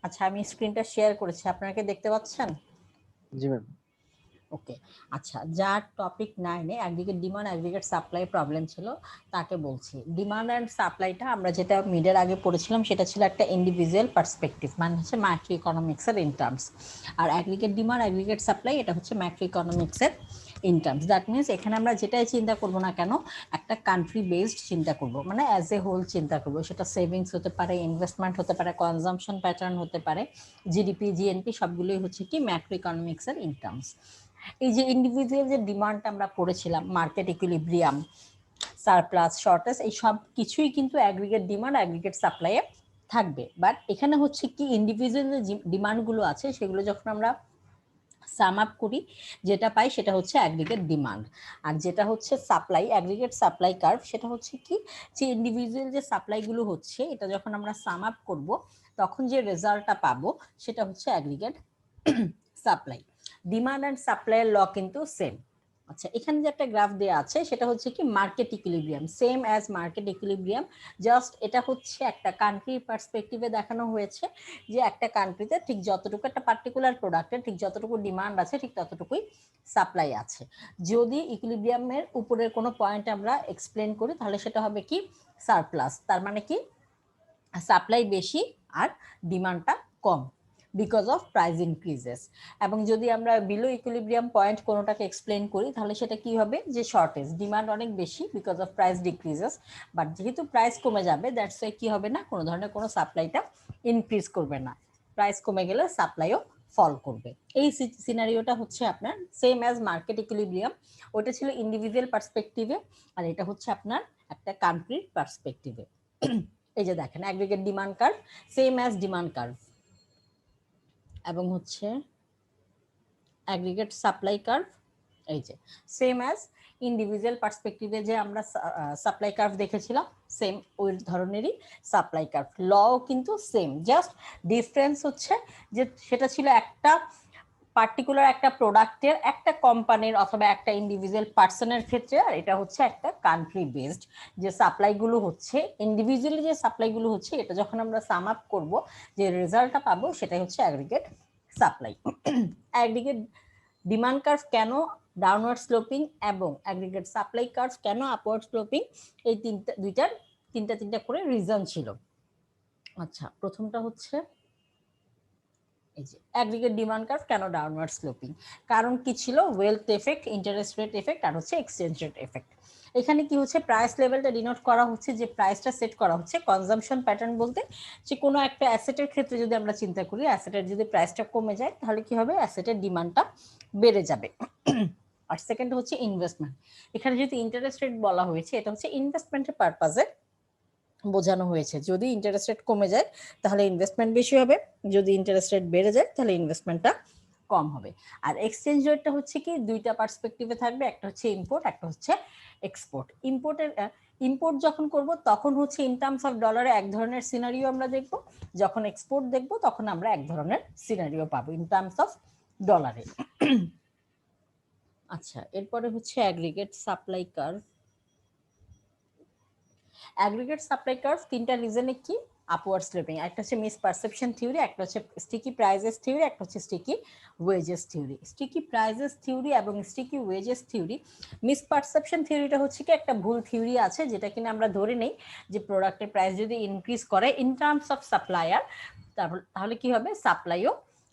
আচ্ছা, আমি স্ক্রিনটা শেয়ার করেছি, আপনারা কি দেখতে পাচ্ছেন? জি ম্যাম। ওকে, আচ্ছা, যার টপিক 9-এ একদিকে ডিমান্ড একদিকে সাপ্লাই প্রবলেম ছিল তাকে বলছি। ডিমান্ড অ্যান্ড সাপ্লাইটা আমরা যেটা মিডের আগে পড়েছিলাম সেটা ছিল একটা ইন্ডিভিজুয়াল পার্সপেক্টিভ, মানে হচ্ছে ম্যাক্রো ইকোনমিক্সের ইন টার্মস। আর অ্যাগ্রিগেট ডিমান্ড অ্যাগ্রিগেট সাপ্লাই এটা হচ্ছে ম্যাক্রো ইকোনমিক্সের ইন টার্মস। দ্যাট মিনস এখানে আমরা যেটাই চিন্তা করবো না কেন একটা কান্ট্রি বেসড চিন্তা করব, মানে অ্যাজ এ হোল চিন্তা করব। সেটা সেভিংস হতে পারে, ইনভেস্টমেন্ট হতে পারে, কনজাম্পশন প্যাটার্ন হতে পারে, জিডিপি জিএনপি সবগুলোই হচ্ছে কি ম্যাক্রো ইকোনমিক্সের ইন টার্মস। এই যে ইন্ডিভিজুয়াল যে ডিমান্ডটা আমরা পড়েছিলাম, মার্কেট ইকুইলিব্রিয়াম, সারপ্লাস, শর্টেজ, এই সব কিছুই কিন্তু অ্যাগ্রিগেট ডিমান্ড অ্যাগ্রিগেট সাপ্লাইয়ে থাকবে। বাট এখানে হচ্ছে কি ইন্ডিভিজুয়াল যে ডিমান্ডগুলো আছে সেগুলো যখন আমরা সাম আপ করি যেটা পাই সেটা হচ্ছে অ্যাগ্রিগেট ডিমান্ড। আর যেটা হচ্ছে সাপ্লাই, অ্যাগ্রিগেট সাপ্লাই কার্ভ, সেটা হচ্ছে কি যে ইন্ডিভিজুয়াল যে সাপ্লাইগুলো হচ্ছে এটা যখন আমরা সাম আপ করব তখন যে রেজাল্টটা পাবো সেটা হচ্ছে অ্যাগ্রিগেট সাপ্লাই। ডিমান্ড অ্যান্ড সাপ্লাইয়ের ল কিন্তু সেম। আচ্ছা, এখানে যে একটা গ্রাফ দেওয়া আছে সেটা হচ্ছে কি market equilibrium, same as market equilibrium, just এটা হচ্ছে একটা কান্ট্রির পার্সপেক্টিভে দেখানো হয়েছে যে একটা কান্ট্রিতে ঠিক যতটুকু একটা পার্টিকুলার প্রোডাক্টের ঠিক যতটুকু ডিমান্ড আছে ঠিক ততটুকুই সাপ্লাই আছে। যদি ইকুইলিব্রিয়ামের উপরের কোনো পয়েন্ট আমরা এক্সপ্লেন করি তাহলে সেটা হবে কি সারপ্লাস, তার মানে কি সাপ্লাই বেশি আর ডিমান্ডটা কম বিকজ অফ প্রাইস ইনক্রিজেস। এবং যদি আমরা বিলো ইকুইলিব্রিয়াম পয়েন্ট কোনোটাকে এক্সপ্লেন করি তাহলে সেটা কি হবে যে শর্টেজ, ডিমান্ড অনেক বেশি because of price decreases, but যেহেতু প্রাইস কমে যাবে দ্যাটস ওয়াই কি হবে না, কোনো ধরনের কোনো সাপ্লাইটা ইনক্রিজ করবে না, প্রাইস কমে গেলে সাপ্লাইও ফল করবে। এই সিনারিওটা হচ্ছে আপনার সেম অ্যাজ মার্কেট ইকুইলিব্রিয়াম, ওটা ছিল ইন্ডিভিজুয়াল পার্সপেক্টিভে, আর এটা হচ্ছে আপনার একটা কান্ট্রির পার্সপেক্টিভে। এই যে দেখেন aggregate demand curve same as demand curve, এবং হচ্ছে অ্যাগ্রিগেট সাপ্লাই কার্ভ এই যে সেম অ্যাজ ইন্ডিভিজুয়াল পার্সপেক্টিভে যে আমরা সাপ্লাই কার্ভ দেখেছিলাম সেম ওই ধরনেরই সাপ্লাই কার্ভ। লও কিন্তু সেম, জাস্ট ডিফারেন্স হচ্ছে যে সেটা ছিল একটা পার্টিকুলার একটা প্রোডাক্টের একটা কোম্পানির অথবা একটা ইন্ডিভিজুয়াল পার্সনের ক্ষেত্রে, আর এটা হচ্ছে একটা কান্ট্রি বেসড যে সাপ্লাইগুলো হচ্ছে ইন্ডিভিজুয়ালি যে সাপ্লাইগুলো হচ্ছে এটা যখন আমরা সাম আপ করবো যে রেজাল্টটা পাবো সেটাই হচ্ছে aggregate supply. Aggregate demand curve কেন ডাউনওয়ার্ড স্লোপিং এবং অ্যাগ্রিগেট সাপ্লাই কার্ভ কেন আপওয়ার্ড স্লোপিং, এই তিনটা করে রিজন ছিল। আচ্ছা, প্রথমটা হচ্ছে এই যে অ্যাগ্রিগেট ডিমান্ড কার্ভ কেন ডাউনওয়ার্ড স্লোপিং, কারণ কি ছিল wealth effect, interest rate effect আর হচ্ছে এক্সচেঞ্জ রেট এফেক্ট। এখানে কি হচ্ছে প্রাইস লেভেলটা ডিনোট করা হচ্ছে, যে প্রাইসটা সেট করা হচ্ছে কনজাম্পশন প্যাটার্ন বলতে যে কোনো একটা অ্যাসেটের ক্ষেত্রে যদি আমরা চিন্তা করি অ্যাসেটের যদি প্রাইসটা কমে যায় তাহলে কি হবে অ্যাসেটের ডিমান্ডটা বেড়ে যাবে। আর সেকেন্ড হচ্ছে ইনভেস্টমেন্ট, এখানে যদি ইন্টারেস্ট রেট বলা হয়েছে এটা হচ্ছে ইনভেস্টমেন্টের পারপাজে বোঝানো হয়েছে, যদি ইন্টারেস্ট রেট কমে যায় তাহলে ইনভেস্টমেন্ট বেশি হবে, যদি ইন্টারেস্ট রেট বেড়ে যায় তাহলে ইনভেস্টমেন্টটা কম হবে। আর এক্সচেঞ্জ রেটটা হচ্ছে কি দুইটা পার্সপেক্টিভে থাকবে, একটা হচ্ছে ইম্পোর্ট একটা হচ্ছে এক্সপোর্ট। ইম্পোর্ট যখন করব তখন হচ্ছে ইন টার্মস অফ ডলারে এক ধরনের সিনারিও আমরা দেখব, যখন এক্সপোর্ট দেখব তখন আমরা এক ধরনের সিনারিও পাবো ইন টার্মস অফ ডলারে। আচ্ছা, এরপরে হচ্ছে aggregate supply curve. Aggregate supply curve তিনটা রিজনে কি আপওয়ার্ড স্লোপিং, একটা হচ্ছে মিস পারসেপশন থিওরি, একটা হচ্ছে স্টিকি প্রাইজেস থিওরি, একটা হচ্ছে sticky wages theory. Sticky prices theory এবং sticky wages theory, misperception থিওরিটা হচ্ছে কি একটা ভুল থিওরি আছে যেটা কিনা আমরা ধরে নেই যে প্রোডাক্টের প্রাইস যদি ইনক্রিজ করে ইন টার্মস অফ সাপ্লায়ার তাহলে কি হবে সাপ্লাইও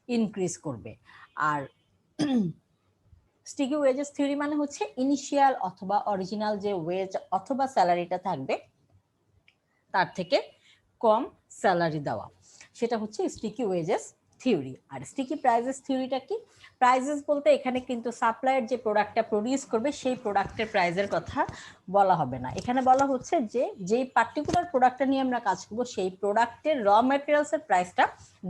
ইনক্রিজ করবে। আর স্টিকি ওয়েজেস থিওরি মানে হচ্ছে ইনিশিয়াল অথবা অরিজিনাল যে ওয়েজ অথবা স্যালারিটা থাকবে তার থেকে কম স্যালারি দেওয়া, সেটা হচ্ছে স্টিকি ওয়েজেস থিওরি। আর স্টিকি প্রাইজেস থিওরিটা কি? প্রাইজেস বলতে এখানে কিন্তু সাপ্লায়ার যে প্রোডাক্টটা প্রডিউস করবে সেই প্রোডাক্টের প্রাইজের কথা বলা হবে না। এখানে বলা হচ্ছে যে যেই পার্টিকুলার প্রোডাক্টটা নিয়ে আমরা কাজ করবো সেই প্রোডাক্টের র ম্যাটেরিয়ালসের প্রাইসটা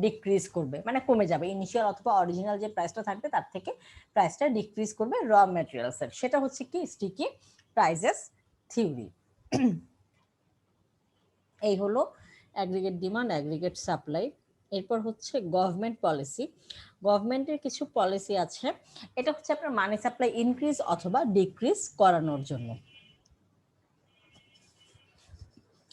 ডিক্রিজ করবে, মানে কমে যাবে। ইনিশিয়াল অথবা অরিজিনাল যে প্রাইসটা থাকবে তার থেকে প্রাইসটা ডিক্রিজ করবে র ম্যাটেরিয়ালসের। সেটা হচ্ছে কি স্টিকি প্রাইজেস থিওরি। এই হলো অ্যাগ্রিগেট ডিমান্ড, অ্যাগ্রিগেট সাপ্লাই। এরপর হচ্ছে গভর্নমেন্ট পলিসি। গভর্নমেন্টের কিছু পলিসি আছে, এটা হচ্ছে আপনার মানি সাপ্লাই ইনক্রিজ অথবা ডিক্রিজ করানোর জন্য।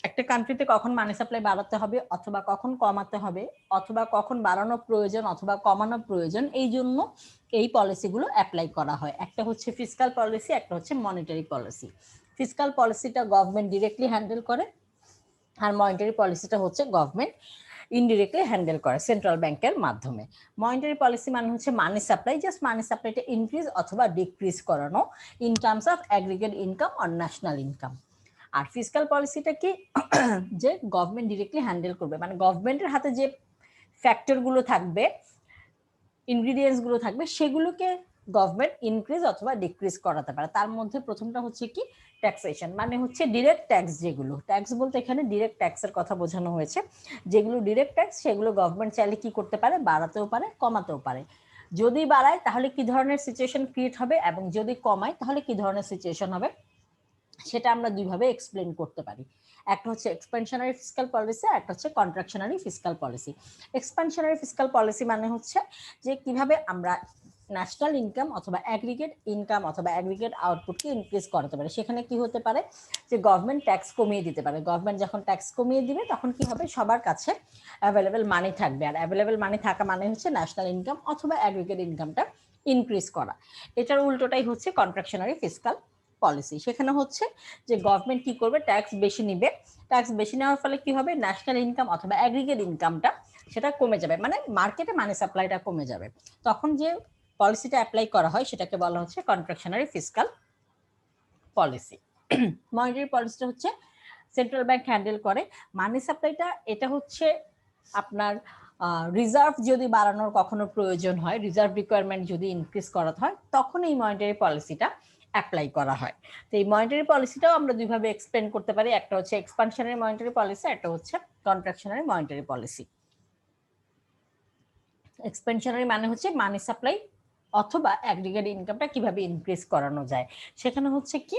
একটা কান্ট্রিতে কখন মানি সাপ্লাই বাড়াতে হবে অথবা কখন কমাতে হবে অথবা কখন বাড়ানো প্রয়োজন অথবা কমানো প্রয়োজন, এই জন্য এই পলিসিগুলো অ্যাপ্লাই করা হয়। একটা হচ্ছে ফিসকাল পলিসি, একটা হচ্ছে মনিটারি পলিসি। ফিসকাল পলিসিটা গভর্নমেন্ট ডিরেক্টলি হ্যান্ডেল করে, আর মনিটারি পলিসিটা হচ্ছে গভর্নমেন্ট ইনডিরেক্টলি হ্যান্ডেল করে সেন্ট্রাল ব্যাংকের মাধ্যমে। মনিটারি পলিসি মানে হচ্ছে মানি সাপ্লাই, জাস্ট মানি সাপ্লাইটা ইনক্রিজ অথবা ডিক্রিজ করানো in terms of aggregate income or national income. আর ফিসকাল পলিসিটা কি, যে গভর্নমেন্ট ডিরেক্টলি হ্যান্ডেল করবে, মানে গভর্নমেন্টের হাতে যে ফ্যাক্টরগুলো থাকবে, ইনগ্রিডিয়েন্টস গুলো থাকবে, সেগুলোকে গভর্নমেন্ট ইনক্রিজ অথবা ডিক্রিজ করাতে পারে। তার মধ্যে প্রথমটা হচ্ছে কি ট্যাক্সেশন, মানে হচ্ছে ডিরেক্ট ট্যাক্স। যেগুলো ট্যাক্স বলতে এখানে ডিরেক্ট ট্যাক্সের কথা বোঝানো হয়েছে। যেগুলো ডিরেক্ট ট্যাক্স সেগুলো গভর্নমেন্ট চাইলে কি করতে পারে, বাড়াতেও পারে কমাতেও পারে। যদি বাড়ায় তাহলে কি ধরনের সিচুয়েশন ক্রিয়েট হবে এবং যদি কমায় তাহলে কি ধরনের সিচুয়েশন হবে, সেটা আমরা দুইভাবে এক্সপ্লেন করতে পারি। একটা হচ্ছে এক্সপেনশনারি ফিসকাল পলিসি, একটা হচ্ছে contractionary fiscal policy. এক্সপেনশনারি fiscal policy মানে হচ্ছে যে কিভাবে আমরা ন্যাশনাল ইনকাম অথবা অ্যাগ্রিগেট ইনকাম অথবা অ্যাগ্রিগেট আউটপুটকে ইনক্রিজ করাতে পারে। সেখানে কি হতে পারে, যে গভর্নমেন্ট ট্যাক্স কমিয়ে দিতে পারে। গভর্নমেন্ট যখন ট্যাক্স কমিয়ে দিবে তখন কি হবে, সবার কাছে অ্যাভেলেবেল মানি থাকবে, আর অ্যাভেলেবেল মানি থাকা মানে হচ্ছে ন্যাশনাল ইনকাম অথবা অ্যাগ্রিগেট ইনকামটা ইনক্রিজ করা। এটার উল্টোটাই হচ্ছে কন্ট্রাকশনারি ফিসকাল পলিসি। সেখানে হচ্ছে যে গভর্নমেন্ট কি করবে, ট্যাক্স বেশি নিবে। ট্যাক্স বেশি নেওয়ার ফলে কি হবে, ন্যাশনাল ইনকাম অথবা অ্যাগ্রিগেট ইনকামটা সেটা কমে যাবে, মানে মার্কেটে মানি সাপ্লাইটা কমে যাবে। তখন যে পলিসিটা অ্যাপ্লাই করা হয় সেটাকে বলা হচ্ছে কন্ট্রাকশনারি ফিসকাল পলিসি। মনিটারি পলিসিটা হচ্ছে সেন্ট্রাল ব্যাংক হ্যান্ডেল করে। মানি সাপ্লাইটা এটা হচ্ছে আপনার রিজার্ভ যদি বাড়ানোর কখনো প্রয়োজন হয়, রিজার্ভ রিকোয়ারমেন্ট যদি ইনক্রিজ করাতে হয়, তখন এই মনিটারি পলিসিটা অ্যাপ্লাই করা হয়। তো এই মনিটারি পলিসিটাও আমরা দুইভাবে এক্সপ্লেন করতে পারি, একটা হচ্ছে এক্সপানশনারি মনিটারি পলিসি, একটা হচ্ছে কন্ট্রাকশনারি মনিটারি পলিসি। এক্সপেনশনারি মানে হচ্ছে মানি সাপ্লাই অথবা অ্যাগ্রিগেট ইনকামটা কিভাবে ইনক্রিজ করানো যায়। সেখানে হচ্ছে কি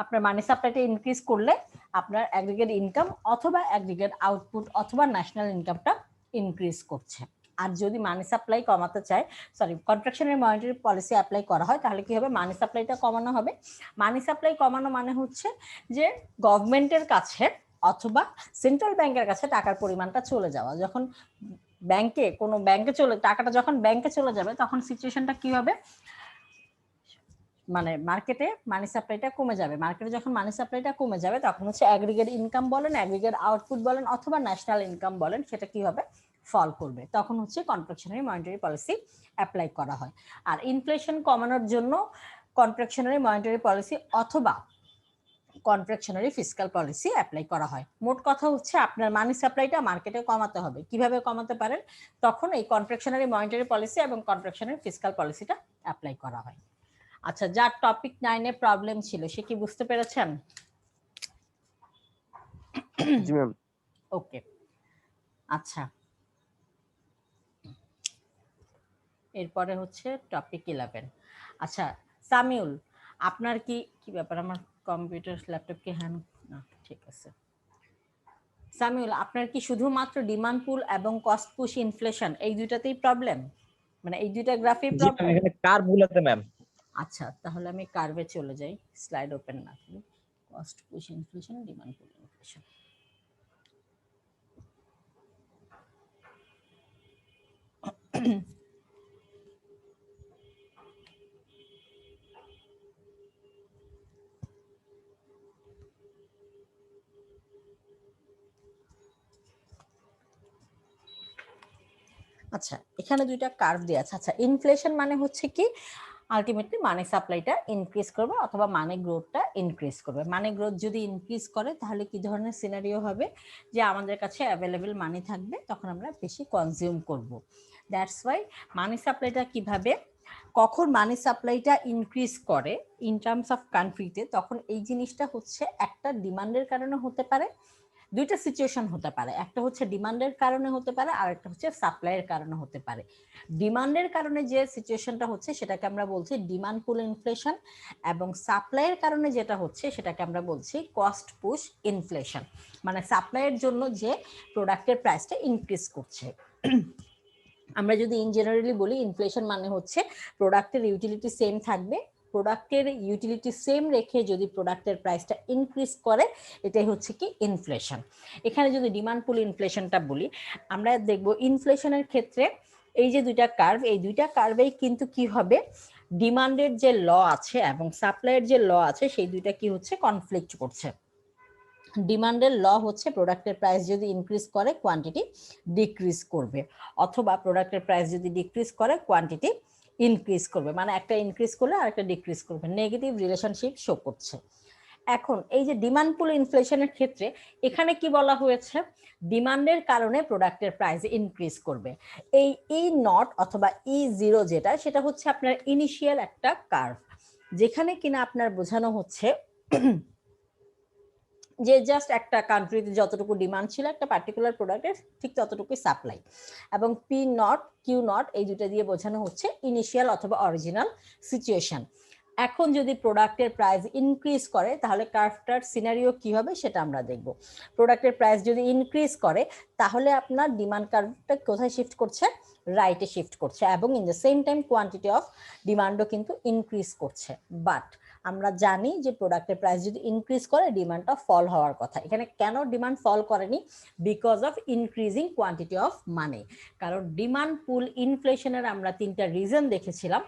আপনার মানি সাপ্লাইটা ইনক্রিজ করলে আপনার অ্যাগ্রিগেট ইনকাম অথবা অ্যাগ্রিগেট আউটপুট অথবা ন্যাশনাল ইনকামটা ইনক্রিজ করছে। আর যদি মানি সাপ্লাই কমাতে চায়, sorry contractionary monetary policy apply করা হয়, তাহলে কি হবে, মানি সাপ্লাইটা কমানো হবে। মানি সাপ্লাই কমানো মানে হচ্ছে যে গভর্নমেন্টের কাছে অথবা সেন্ট্রাল ব্যাংকের কাছে টাকার পরিমাণটা চলে যাওয়া। যখন ব্যাংকে কোনো ব্যাংকে টাকাটা যখন ব্যাংকে চলে যাবে তখন সিচুয়েশনটা কি হবে, মানে মার্কেটে মানি সাপ্লাইটা কমে যাবে। মার্কেটে যখন মানি সাপ্লাইটা কমে যাবে তখন হচ্ছে অ্যাগ্রিগেট ইনকাম বলেন, অ্যাগ্রিগেট আউটপুট বলেন অথবা ন্যাশনাল ইনকাম বলেন, সেটা কি হবে, ফল করবে। তখন হচ্ছে কন্ট্রাকশনারি মনিটারি পলিসি অ্যাপ্লাই করা হয়। আর ইনফ্লেশন কমানোর জন্য কন্ট্রাকশনারি মনিটারি পলিসি অথবা কন্ট্রাকশনারি ফিসকাল পলিসি অ্যাপ্লাই করা হয়। মোট কথা হচ্ছে আপনার মানি সাপ্লাইটা মার্কেটে কমাতে হবে। কিভাবে কমাতে পারেন, তখন এই কন্ট্রাকশনারি মনিটারি পলিসি এবং কন্ট্রাকশনারি ফিসকাল পলিসিটা অ্যাপ্লাই করা হয়। আচ্ছা, যার টপিক 9 প্রবলেম ছিল সে কি বুঝতে পেরেছেন? জি ম্যাম। ওকে, আচ্ছা, এরপরে হচ্ছে টপিক 11। আচ্ছা সামিউল, আপনার কি কি ব্যাপার, আমার কম্পিউটার ল্যাপটপ কি হ্যাং, না ঠিক আছে। সামিউল, আপনার কি শুধুমাত্র ডিমান্ড পুল এবং কস্ট পুশ ইনফ্লেশন এই দুইটাতেই প্রবলেম, মানে এই দুইটা গ্রাফে জি ম্যাম, প্রবলেম? এখানে কার ভুল আছে ম্যাম? আচ্ছা, তাহলে আমি কার্ভে চলে যাই, স্লাইড ওপেন না করি। কস্ট পুশ ইনফ্লেশন, ডিমান্ড পুল ইনফ্লেশন। আচ্ছা, এখানে দুইটা কার্ভ দেওয়া আছে। আচ্ছা, ইনফ্লেশন মানে হচ্ছে কি আলটিমেটলি মানি সাপ্লাইটা ইনক্রিজ করবে অথবা মানি গ্রোথটা ইনক্রিজ করবে। মানি গ্রোথ যদি ইনক্রিজ করে তাহলে কি ধরনের সিনারিও হবে, যে আমাদের কাছে অ্যাভেলেবেল মানি থাকবে, তখন আমরা বেশি কনজিউম করব। দ্যাটস ওয়াই মানি সাপ্লাইটা কিভাবে, কখন মানি সাপ্লাইটা ইনক্রিজ করে ইন টার্মস অফ কান্ট্রিতে, তখন এই জিনিসটা হচ্ছে একটা ডিমান্ডের কারণে হতে পারে, দুইটা সিচুয়েশন হতে পারে, একটা হচ্ছে ডিমান্ডের কারণে হতে পারে আর একটা হচ্ছে সাপ্লাইয়ের কারণে হতে পারে। ডিমান্ডের কারণে যে সিচুয়েশনটা হচ্ছে সেটাকে আমরা বলছি ডিমান্ড পুল ইনফ্লেশন, এবং সাপ্লাইয়ের কারণে যেটা হচ্ছে সেটাকে আমরা বলছি কস্ট পুশ ইনফ্লেশন, মানে সাপ্লাইয়ের জন্য যে প্রোডাক্টের প্রাইসটা ইনক্রিজ করছে। আমরা যদি ইন জেনারেলি বলি, ইনফ্লেশন মানে হচ্ছে প্রোডাক্টের ইউটিলিটি সেম থাকবে, প্রোডাক্টের ইউটিলিটি সেম রেখে যদি প্রোডাক্টের প্রাইসটা ইনক্রিজ করে, এটাই হচ্ছে কি ইনফ্লেশন। এখানে যদি ডিমান্ড পুল ইনফ্লেশনটা বলি, আমরা দেখব ইনফ্লেশনের ক্ষেত্রে এই যে দুইটা কার্ভ, এই দুইটা কার্ভেই কিন্তু কি হবে, ডিমান্ডের যে ল আছে এবং সাপ্লাইয়ের যে ল আছে সেই দুইটা কি হচ্ছে, কনফ্লিক্ট করছে। ডিমান্ডের ল হচ্ছে প্রোডাক্টের প্রাইস যদি ইনক্রিজ করে কোয়ান্টিটি ডিক্রিজ করবে, অথবা প্রোডাক্টের প্রাইস যদি ডিক্রিজ করে কোয়ান্টিটি ইনক্রিজ করবে, মানে একটা ইনক্রিজ করলে আরেকটা ডিক্রিজ করবে, নেগেটিভ রিলেশনশিপ শো করছে। এখন এই যে ডিমান্ড পুল ইনফ্লেশনের ক্ষেত্রে এখানে কি বলা হয়েছে, ডিমান্ডের কারণে প্রোডাক্টের প্রাইস ইনক্রিজ করবে। এই ই নট অথবা ই জিরো যেটা, সেটা হচ্ছে আপনার ইনিশিয়াল একটা কার্ভ, যেখানে কিনা আপনার বোঝানো হচ্ছে যে জাস্ট একটা কান্ট্রিতে যতটুকু ডিমান্ড ছিল একটা পার্টিকুলার প্রোডাক্টের, ঠিক ততটুকুই সাপ্লাই, এবং পি নট কিউ নট এই দুটো দিয়ে বোঝানো হচ্ছে ইনিশিয়াল অথবা অরিজিনাল সিচুয়েশন। এখন যদি প্রোডাক্টের প্রাইস ইনক্রিজ করে তাহলে কার্ভটার সিনারিও কি হবে সেটা আমরা দেখব। প্রোডাক্টের প্রাইস যদি ইনক্রিজ করে তাহলে আপনার ডিমান্ড কার্ভটা কোথায় শিফট করছে, রাইটে শিফট করছে, এবং in the same time quantity of ডিমান্ডও কিন্তু ইনক্রিজ করছে। বাট আমরা জানি যে প্রোডাক্টের প্রাইস যদি ইনক্রিজ করে ডিমান্ডটা ফল হওয়ার কথা। এখানে কেন ডিমান্ড ফল করেনি, because of increasing quantity of money. কারণ ডিমান্ড পুল ইনফ্লেশনের আমরা তিনটা রিজন দেখেছিলাম,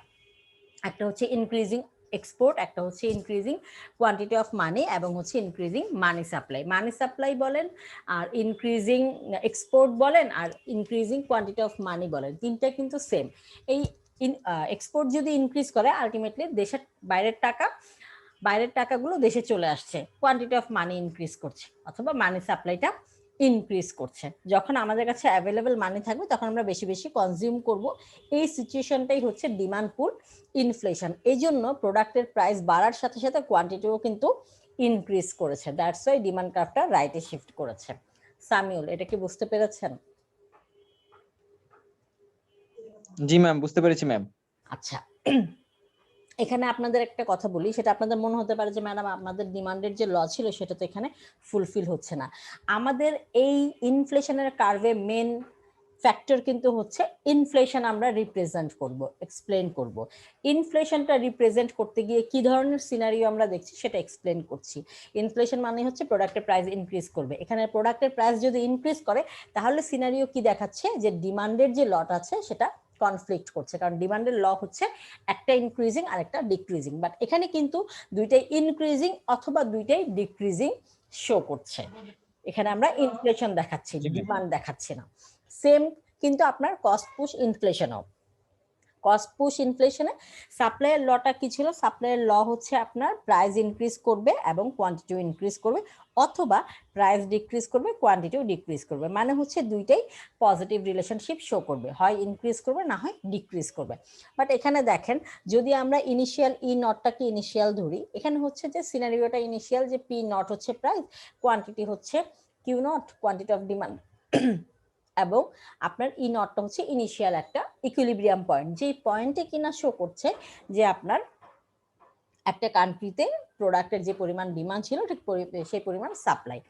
একটা হচ্ছে ইনক্রিজিং এক্সপোর্ট, একটা হচ্ছে ইনক্রিজিং কোয়ান্টিটি অফ মানি, এবং হচ্ছে ইনক্রিজিং মানি সাপ্লাই। মানি সাপ্লাই বলেন আর ইনক্রিজিং এক্সপোর্ট বলেন আর ইনক্রিজিং কোয়ান্টিটি অফ মানি বলেন, তিনটা কিন্তু সেম। এই এক্সপোর্ট যদি ইনক্রিজ করে আলটিমেটলি দেশের বাইরের টাকাগুলো দেশে চলে আসছে, কোয়ান্টিটি অফ মানি ইনক্রিজ করছে, অথবা মানি সাপ্লাইটা ইনক্রিজ করছে। যখন আমাদের কাছে অ্যাভেলেবল মানি থাকবে তখন আমরা বেশি বেশি কনজিউম করব। এই সিচুয়েশনটাই হচ্ছে ডিমান্ড পুল ইনফ্লেশন। এই জন্য প্রোডাক্টের প্রাইস বাড়ার সাথে সাথে কোয়ান্টিটিও কিন্তু ইনক্রিজ করেছে। দ্যাটস ওয়াই ডিমান্ড কার্ভটা রাইটে শিফট করেছে। সামিউল, এটা কি বুঝতে পেরেছেন? জি ম্যাম, বুঝতে পেরেছি ম্যাম। আচ্ছা, এখানে আপনাদের একটা কথা বলি, সেটা আপনাদের মনে হতে পারে যে ম্যাডাম আপনাদের ডিমান্ডের যে ল ছিল সেটা তো এখানে ফুলফিল হচ্ছে না। আমাদের এই ইনফ্লেশনের কার্ভে মেন ফ্যাক্টর কিন্তু হচ্ছে ইনফ্লেশন। আমরা রিপ্রেজেন্ট করব, এক্সপ্লেন করব। ইনফ্লেশনটা রিপ্রেজেন্ট করতে গিয়ে কি ধরনের সিনারিও আমরা দেখছি সেটা এক্সপ্লেন করছি। ইনফ্লেশন মানে হচ্ছে প্রোডাক্টের প্রাইস ইনক্রিজ করবে। এখানে প্রোডাক্টের প্রাইস যদি ইনক্রিজ করে তাহলে সিনারিও কি দেখাচ্ছে, যে ডিমান্ডের যে লট আছে সেটা কনফ্লিক্ট করছে, কারণ ডিমান্ডের ল হচ্ছে একটা ইনক্রিজিং আর একটা ডিক্রিজিং, বাট এখানে কিন্তু দুইটাই ইনক্রিজিং অথবা দুইটাই ডিক্রিজিং শো করছে। এখানে আমরা ইনফ্লেশন দেখাচ্ছি, জি ম্যাম। ডিমান্ড দেখাচ্ছি না। সেম কিন্তু আপনার কস্ট পুশ ইনফ্লেশনও। কস্ট পুশ ইনফ্লেশনে সাপ্লাইয়ের লটা কি ছিল, সাপ্লাইয়ের ল হচ্ছে আপনার প্রাইস ইনক্রিজ করবে এবং কোয়ান্টিটিও ইনক্রিজ করবে, অথবা প্রাইস ডিক্রিজ করবে কোয়ান্টিটিও ডিক্রিজ করবে, মানে হচ্ছে দুইটাই পজিটিভ রিলেশনশিপ শো করবে, হয় ইনক্রিজ করবে না হয় ডিক্রিজ করবে। বাট এখানে দেখেন, যদি আমরা ইনিশিয়াল ই নটটাকে ইনিশিয়াল ধরি, এখানে হচ্ছে যে সিনারিওটা ইনিশিয়াল, যে পি নট হচ্ছে প্রাইস, কোয়ান্টিটি হচ্ছে Q naught, quantity of demand, এবং আপনার ই নটটা হচ্ছে ইনিশিয়াল একটা ইকুইলিব্রিয়াম পয়েন্ট, যেই পয়েন্টে কিনা শো করছে যে আপনার একটা কান্ট্রিতে প্রোডাক্টের যে পরিমাণ ডিমান্ড ছিল ঠিক সেই পরিমাণ সাপ্লাই।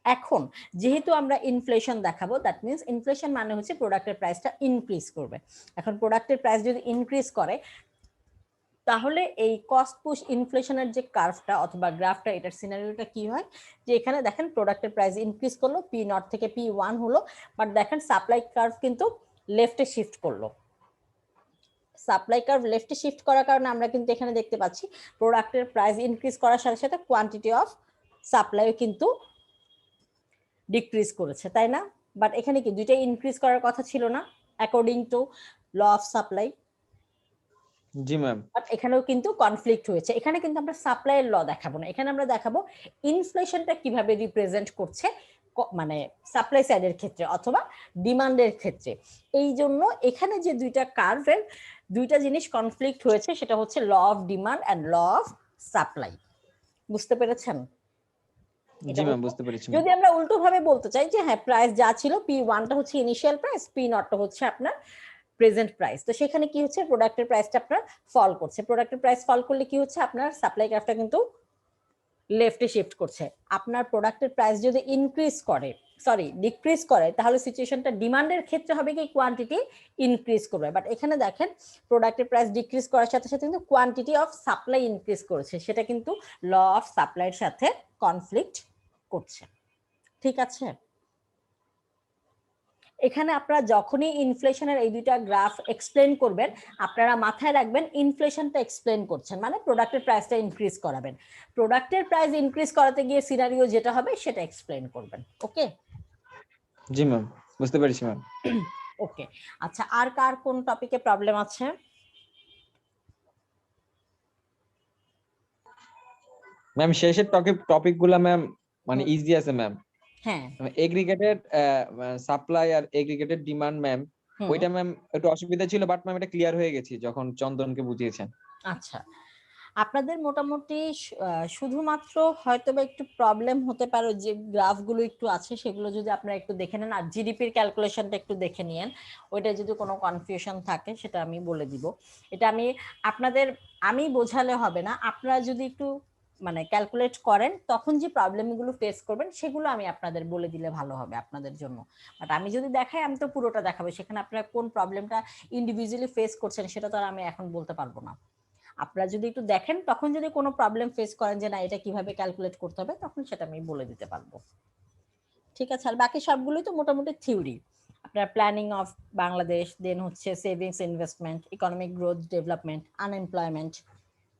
এখন যেহেতু আমরা ইনফ্লেশন দেখাবো, দ্যাট মিনস ইনফ্লেশন মানে হচ্ছে প্রোডাক্টের প্রাইসটা ইনক্রিজ করবে। এখন প্রোডাক্টের প্রাইস যদি ইনক্রিজ করে তাহলে এই কস্ট পুশ ইনফ্লেশনের যে কার্ভটা অথবা গ্রাফটা, এটার সিনারিওটা কি হয়, যে এখানে দেখেন প্রোডাক্টের প্রাইস ইনক্রিজ করলো, পি নট থেকে পি ওয়ান হলো, বাট দেখেন সাপ্লাই কার্ভ কিন্তু লেফটে শিফট করলো। সাপ্লাই কার্ভ লেফটে শিফট করার কারণে আমরা কিন্তু এখানে দেখতে পাচ্ছি প্রোডাক্টের প্রাইস ইনক্রিজ করার সাথে সাথে কোয়ান্টিটি অফ সাপ্লাইও কিন্তু ডিক্রিজ করেছে, তাই না? বাট এখানে কি দুইটাই ইনক্রিজ করার কথা ছিল না according to law of supply? জি ম্যাম। বাট এখানেও কিন্তু কনফ্লিক্ট হয়েছে। এখানে কিন্তু আমরা সাপ্লাইয়ের ল দেখাবো না, এখানে আমরা দেখাবো ইনফ্লেশনটা কিভাবে রিপ্রেজেন্ট করছে মানে সাপ্লাই সাইডের ক্ষেত্রে অথবা ডিমান্ডের ক্ষেত্রে। এই জন্য এখানে যে দুইটা কার্ভের দুইটা জিনিস কনফ্লিক্ট হয়েছে, সেটা হচ্ছে law of demand and law of supply. বুঝতে পেরেছেন? জি ম্যাম, বুঝতে পেরেছি ম্যাম। যদি আমরা উল্টো ভাবে বলতে চাই যে হ্যাঁ, প্রাইস যা ছিল P1 টা হচ্ছে ইনিশিয়াল প্রাইস, P0 টা হচ্ছে আপনার প্রেজেন্ট প্রাইস, তো সেখানে কি হচ্ছে, প্রোডাক্টের প্রাইসটা আপনার ফল করছে। প্রোডাক্টের প্রাইস ফল করলে কি হচ্ছে, আপনার সাপ্লাই গ্রাফটা কিন্তু লেফটে শিফট করছে। আপনার প্রোডাক্টের প্রাইস যদি ইনক্রিজ করে, সরি ডিক্রিজ করে, তাহলে সিচুয়েশনটা ডিমান্ডের ক্ষেত্রে হবে কি কোয়ান্টিটি ইনক্রিজ করবে। বাট এখানে দেখেন প্রোডাক্টের প্রাইস ডিক্রিজ করার সাথে সাথে কিন্তু কোয়ান্টিটি অফ সাপ্লাই ইনক্রিজ করেছে, সেটা কিন্তু ল অফ সাপ্লাইয়ের সাথে কনফ্লিক্ট করছে। ঠিক আছে, এখানে আপনারা যখনই ইনফ্লেশনের এই দুইটা গ্রাফ এক্সপ্লেন করবেন, আপনারা মাথায় রাখবেন ইনফ্লেশনটা এক্সপ্লেন করছেন মানে প্রোডাক্টের প্রাইসটা ইনক্রিজ করাবেন। প্রোডাক্টের প্রাইস ইনক্রিজ করাতে গিয়ে সিনারিও যেটা হবে সেটা এক্সপ্লেন করবেন। ওকে? জি ম্যাম, বুঝতে পেরেছি ম্যাম। ওকে, আচ্ছা, আর কার কোন টপিকে প্রবলেম আছে? ম্যাম শেষের টপিকগুলো ম্যাম মানে ইজি আছে ম্যাম। হ্যাঁ, এগ্রিগেটেড সাপ্লাই আর এগ্রিগেটেড ডিমান্ড ম্যাম, ওইটা ম্যাম একটু অসুবিধা ছিল, বাট ম্যাম এটা ক্লিয়ার হয়ে গেছি যখন চন্দনকে বুঝিয়েছেন। আচ্ছা, আপনাদের মোটামুটি শুধুমাত্র হয়তোবা একটু প্রবলেম হতে পারে যে গ্রাফগুলো একটু আছে সেগুলো যদি আপনারা একটু দেখে নেন, আর জিডিপির ক্যালকুলেশনটা একটু দেখে নিয়েন। ওইটা যদি কোনো কনফিউশন থাকে সেটা আমি বলে দিব। এটা আমি বোঝালে হবে না, আপনারা যদি একটু মানে ক্যালকুলেট করেন তখন যে প্রবলেমগুলো ফেস করবেন সেগুলো আমি আপনাদের বলে দিলে ভালো হবে আপনাদের জন্য। বাট আমি যদি দেখাই, আমি তো পুরোটা দেখাবো, সেখানে আপনারা কোন প্রবলেমটা ইন্ডিভিজুয়ালি ফেস করছেন সেটা তো আর আমি এখন বলতে পারবো না। আপনারা যদি একটু দেখেন, তখন যদি কোনো প্রবলেম ফেস করেন যে না এটা কিভাবে ক্যালকুলেট করতে হবে, তখন সেটা আমি বলে দিতে পারবো। ঠিক আছে, আর বাকি সবগুলোই তো মোটামুটি থিওরি। আপনার প্ল্যানিং অফ বাংলাদেশ, দেন হচ্ছে savings, investment, economic growth, development, unemployment,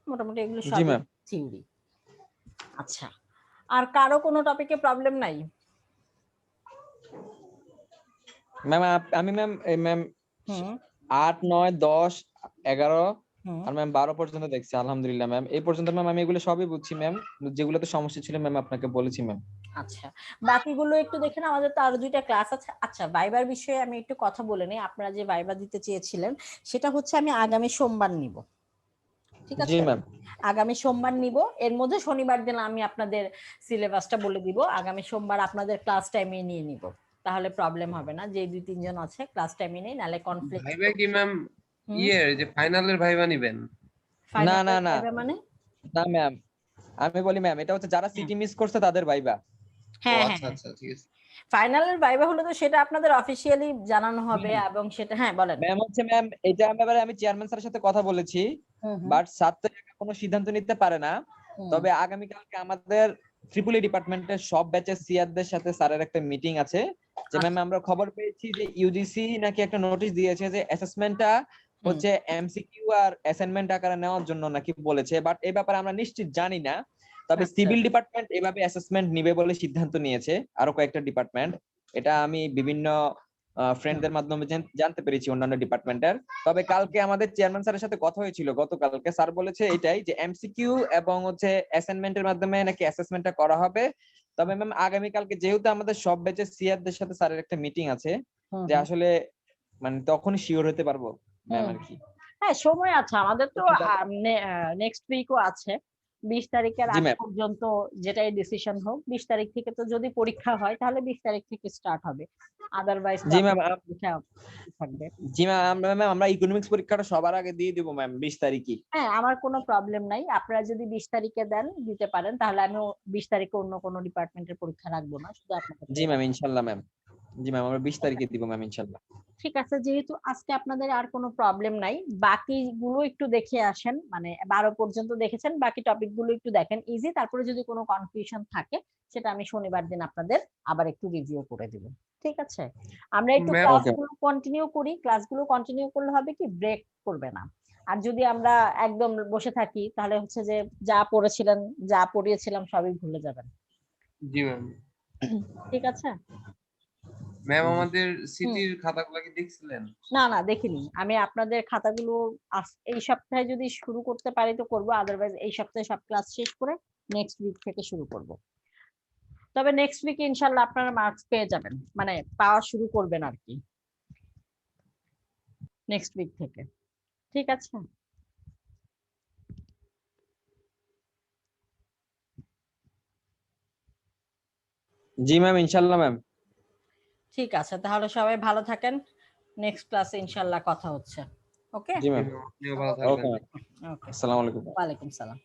মোটামুটি এগুলো জি সবই ম্যাম। থিওরি। আচ্ছা, আর কারো কোনো টপিকে প্রবলেম নাই? ম্যাম আমি ম্যাম হুম 8, 9, 10, 11 হুম আর ম্যাম 12 পর্যন্ত দেখছি আলহামদুলিল্লাহ ম্যাম। এই পর্যন্ত ম্যাম আমি এগুলো সবই বুঝছি ম্যাম, যেগুলোতে সমস্যা ছিল ম্যাম আপনাকে বলেছি ম্যাম। আচ্ছা, বাকিগুলো একটু দেখেন, আমাদের তো আরো দুইটা ক্লাস আছে। আচ্ছা, ভাইবার বিষয়ে আমি একটু কথা বলে নিই। আপনারা যে ভাইবা দিতে চেয়েছিলেন সেটা হচ্ছে আমি আগামী সোমবার নিব। ঠিক জি আছে, ম্যাম। আগামী সোমবার নিব। এর মধ্যে শনিবার দিন আমি আপনাদের সিলেবাসটা বলে দিব। আগামী সোমবার আপনাদের ক্লাস টাইমে নিয়ে নিব, তাহলে প্রবলেম হবে না। যে 2-3 জন আছে ক্লাস টাইমে নেই, নালে কনফ্লিক্ট। ভাইবা কি ম্যাম হুম, যে ফাইনালের ভাইবা নিবেন? না না ফাইনাল না ভাইবা মানে? না ম্যাম, আমি বলি ম্যাম এটা হচ্ছে যারা সিটি মিস করছে তাদের ভাইবা। ও হ্যাঁ আচ্ছা হ্যাঁ, আচ্ছা, ঠিক আছে। ফাইনালের ভাইবা হলো তো সেটা আপনাদের অফিসিয়ালি জানানো হবে, এবং সেটা হ্যাঁ বলেন। ম্যাম হচ্ছে ম্যাম এটা আমি চেয়ারম্যান স্যারের সাথে কথা বলেছি, হুম হুম বাট স্যার তো একা কোনো সিদ্ধান্ত নিতে পারে না। হুম, তবে আগামীকালকে আমাদের ট্রিপল ডিপার্টমেন্টের সব ব্যাচের সিআরদের সাথে স্যারের একটা মিটিং আছে, যে ম্যাম আমরা খবর পেয়েছি যে ইউজিসি নাকি একটা নোটিশ দিয়েছে যে অ্যাসেসমেন্টটা হচ্ছে এমসিকিউ আর অ্যাসাইনমেন্ট আকারে নেওয়ার জন্য নাকি বলেছে, বাট এই ব্যাপারে আমরা নিশ্চিত জানি না। তবে আচ্ছা, সিভিল ডিপার্টমেন্ট এভাবে অ্যাসেসমেন্ট নিবে বলে সিদ্ধান্ত নিয়েছে, আরো কয়েকটা ডিপার্টমেন্ট। এটা আমি বিভিন্ন ফ্রেন্ডদের মাধ্যমে জানতে পেরেছি অন্যান্য ডিপার্টমেন্টের। তবে কালকে আমাদের চেয়ারম্যান স্যারের সাথে কথা হয়েছিল গতকালকে, স্যার বলেছে এটাই যে এমসিকিউ এবং হচ্ছে অ্যাসাইনমেন্টের মাধ্যমে নাকি অ্যাসেসমেন্টটা করা হবে। তবে ম্যাম আগামীকালকে যেহেতু আমাদের সব ব্যাচের সিআরদের সাথে স্যারের একটা মিটিং আছে, হুম যে হুম আসলে মানে তখনই শিওর হতে পারবো ম্যাম হুম। আর কি। হ্যাঁ, সময় আছে আমাদের তো, নেক্সট উইকও আছে। 20 তারিখের জি আগ ম্যাম। পর্যন্ত যেটাই ডিসিশন হোক, 20 তারিখ থেকে তো যদি পরীক্ষা হয় তাহলে 20 তারিখ থেকে স্টার্ট হবে, আদারওয়াইজ তো জি ম্যাম। আপনার পরীক্ষা থাকবে। জি ম্যাম, আমরা ইকোনমিক্স পরীক্ষাটা সবার আগে দিয়ে দিব ম্যাম 20 তারিখই। হ্যাঁ, আমার কোনো প্রবলেম নাই, আপনারা যদি 20 তারিখে দেন দিতে পারেন, তাহলে আমি 20 তারিখে অন্য কোনো ডিপার্টমেন্টের পরীক্ষা রাখবো না, শুধু জি আপনাদের। ম্যাম ইনশাল্লাহ ম্যাম। জি ম্যাম, আমরা 20 তারিখে দিব ম্যাম ইনশাল্লাহ। ঠিক আছে, যেহেতু আজকে আপনাদের আর কোনো প্রবলেম নাই, বাকিগুলো একটু দেখে আসেন, মানে 12 পর্যন্ত দেখেছেন, বাকি টপিক গুলো একটু দেখেন ইজি। তারপরে যদি কোনো কনফিউশন থাকে সেটা আমি শনিবার দিন আপনাদের আবার একটু রিভিউ করে দিব। ঠিক আছে, আমরা একটু ম্যাম ওকে। ক্লাসগুলো কন্টিনিউ করি। ক্লাসগুলো কন্টিনিউ করলে হবে কি, ব্রেক করবে না। আর যদি আমরা একদম বসে থাকি তাহলে হচ্ছে যে যা পড়েছিলেন, যা পড়িয়েছিলাম সবই ভুলে যাবেন। জি ম্যাম। ঠিক আছে, ম্যাম আমাদের সিটির খাতাগুলো কি দেখছিলেন? না না দেখিনি, আমি আপনাদের খাতাগুলো এই সপ্তাহে যদি শুরু করতে পারি তো করবো, আদারওয়াইজ এই সপ্তাহে সব ক্লাস শেষ করে নেক্সট উইক থেকে শুরু করব। তবে নেক্সট উইকে ইনশাল্লাহ আপনারা মার্কস পেয়ে যাবেন, মানে পাওয়া শুরু করবেন আর কি নেক্সট উইক থেকে। ঠিক আছে, জি ম্যাম, ইনশাল্লাহ ম্যাম। ঠিক আছে, তাহলে সবাই ভালো থাকেন, নেক্সট ক্লাসে ইনশাল্লাহ কথা হচ্ছে। ওকে, জি ম্যাম, আপনিও ভালো ওকে থাকবেন। ম্যাম, ওকে, আসসালামু আলাইকুম। ওয়ালাইকুম সালাম।